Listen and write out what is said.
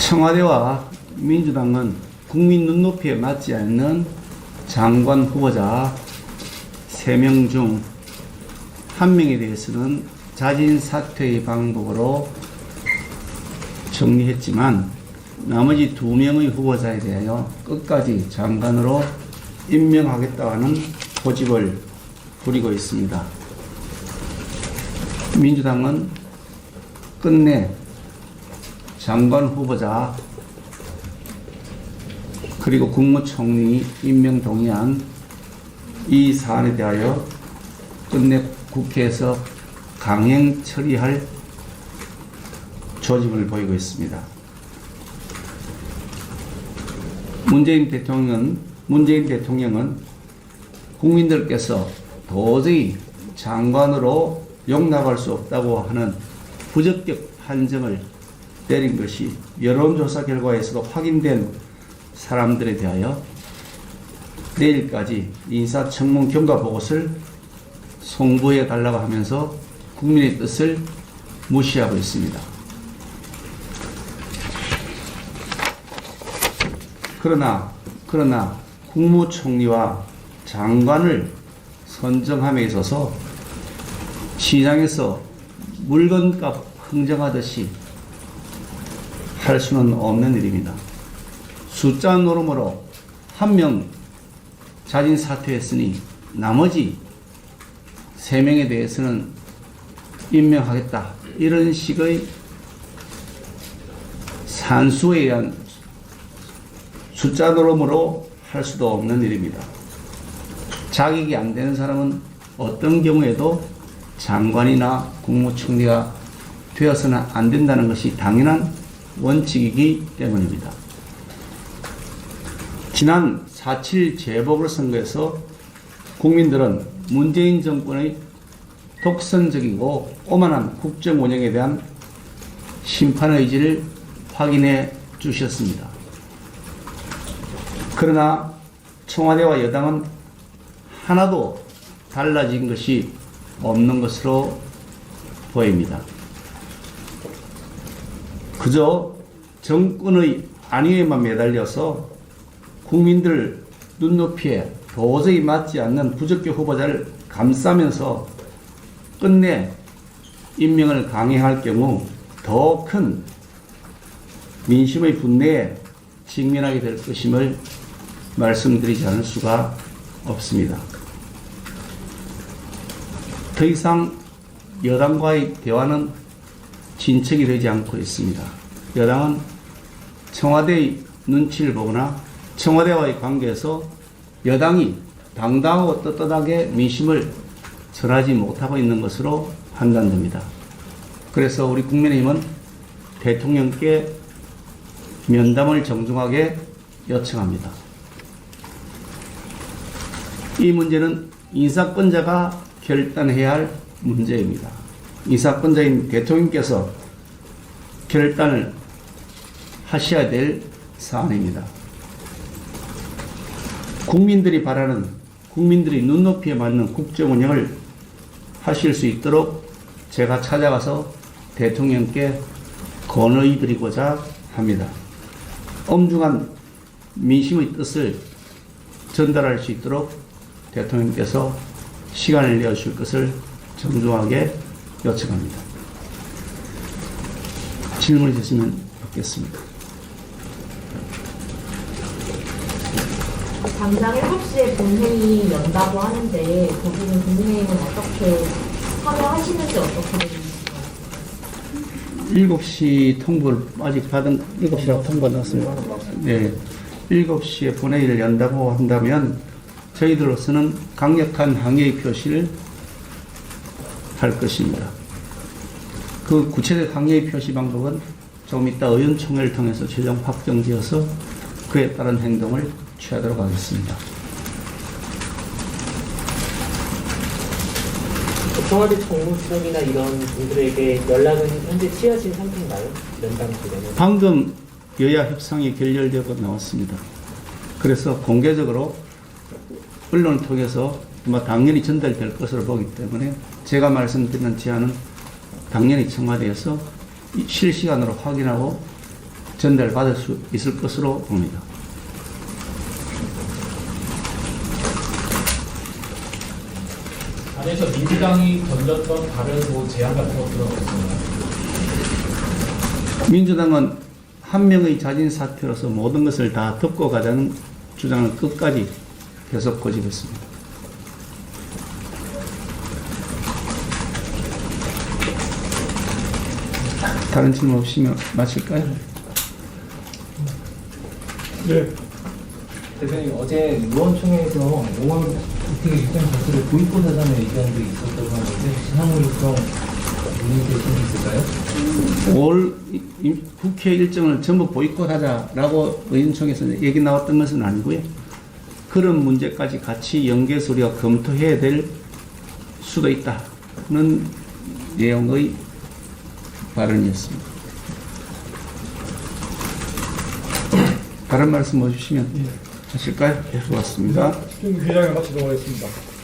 청와대와 민주당은 국민 눈높이에 맞지 않는 장관 후보자 3명 중 1명에 대해서는 자진 사퇴의 방법으로 정리했지만 나머지 2명의 후보자에 대하여 끝까지 장관으로 임명하겠다는 고집을 부리고 있습니다. 민주당은 끝내 장관 후보자 그리고 국무총리 임명 동의안 이 사안에 대하여 끝내 국회에서 강행 처리할 조짐을 보이고 있습니다. 문재인 대통령은 국민들께서 도저히 장관으로 용납할 수 없다고 하는 부적격 판정을 내린 것이 여론조사 결과에서도 확인된 사람들에 대하여 내일까지 인사청문 경과 보고서를 송부해 달라고 하면서 국민의 뜻을 무시하고 있습니다. 그러나 국무총리와 장관을 선정함에 있어서 시장에서 물건값 흥정하듯이 할 수는 없는 일입니다. 숫자 노름으로 1명 자진 사퇴했으니 나머지 3명에 대해서는 임명하겠다. 이런 식의 산수에 의한 숫자 노름으로 할 수도 없는 일입니다. 자격이 안 되는 사람은 어떤 경우에도 장관이나 국무총리가 되어서는 안 된다는 것이 당연한 원칙이기 때문입니다. 지난 4.7 재보궐선거에서 국민들은 문재인 정권의 독선적이고 오만한 국정 운영에 대한 심판 의지를 확인해 주셨습니다. 그러나 청와대와 여당은 하나도 달라진 것이 없는 것으로 보입니다. 그저 정권의 안위에만 매달려서 국민들 눈높이에 도저히 맞지 않는 부적격 후보자를 감싸면서 끝내 임명을 강행할 경우 더 큰 민심의 분내에 직면하게 될 것임을 말씀드리지 않을 수가 없습니다. 더 이상 여당과의 대화는 진척이 되지 않고 있습니다. 여당은 청와대의 눈치를 보거나 청와대와의 관계에서 여당이 당당하고 떳떳하게 민심을 전하지 못하고 있는 것으로 판단됩니다. 그래서 우리 국민의힘은 대통령께 면담을 정중하게 요청합니다. 이 문제는 인사권자가 결단해야 할 문제입니다. 인사권자인 대통령께서 결단을 하셔야 될 사안입니다. 국민들이 바라는 국민들이 눈높이에 맞는 국정 운영을 하실 수 있도록 제가 찾아가서 대통령께 건의드리고자 합니다. 엄중한 민심의 뜻을 전달할 수 있도록 대통령께서 시간을 내어주실 것을 정중하게 요청합니다. 질문이 있으시면 받겠습니다. 당장 7시에 본회의 연다고 하는데 거기는 국민의힘은 어떻게 참여하시는지 어떻게 되는지요? 7시 통보를 아직 받은 7시라고 통보가 나왔습니다. 네, 7시에 본회의를 연다고 한다면 저희들로서는 강력한 항의 표시를 할 것입니다. 그 구체적 항의 표시 방법은 조금 이따 의원총회를 통해서 최종 확정지어서 그에 따른 행동을 취하도록 하겠습니다. 청와대 정무수석이나 이런 분들에게 연락은 현재 취하신 상태인가요? 연당 쪽에는? 방금 여야 협상이 결렬되고 나왔습니다. 그래서 공개적으로 언론을 통해서 당연히 전달될 것으로 보기 때문에 제가 말씀드리는 제안은 당연히 청와대에서 실시간으로 확인하고 전달받을 수 있을 것으로 봅니다. 안에서 민주당이 던졌던 다른 뭐 제안 같은 것들은 없었나요? 민주당은 한 명의 자진 사퇴로서 모든 것을 다 덮고 가자는 주장을 끝까지 계속 고집했습니다. 다른 질문 없으면 마칠까요? 네. 대표님 어제 의원총회에서 5월 국회 입장 자체를 보이콧하자는 의견도 있었다고 하는데 향후일정 논의되신 게 있을까요? 5월 국회 일정을 전부 보이콧하자라고 의원총회에서 얘기 나왔던 것은 아니고요. 그런 문제까지 같이 연계해서 우리가 검토해야 될 수도 있다는 내용의 발언이었습니다. 다른 말씀 해주시면 하실까요? 고맙습니다. 회장을 마치도록 하겠습니다.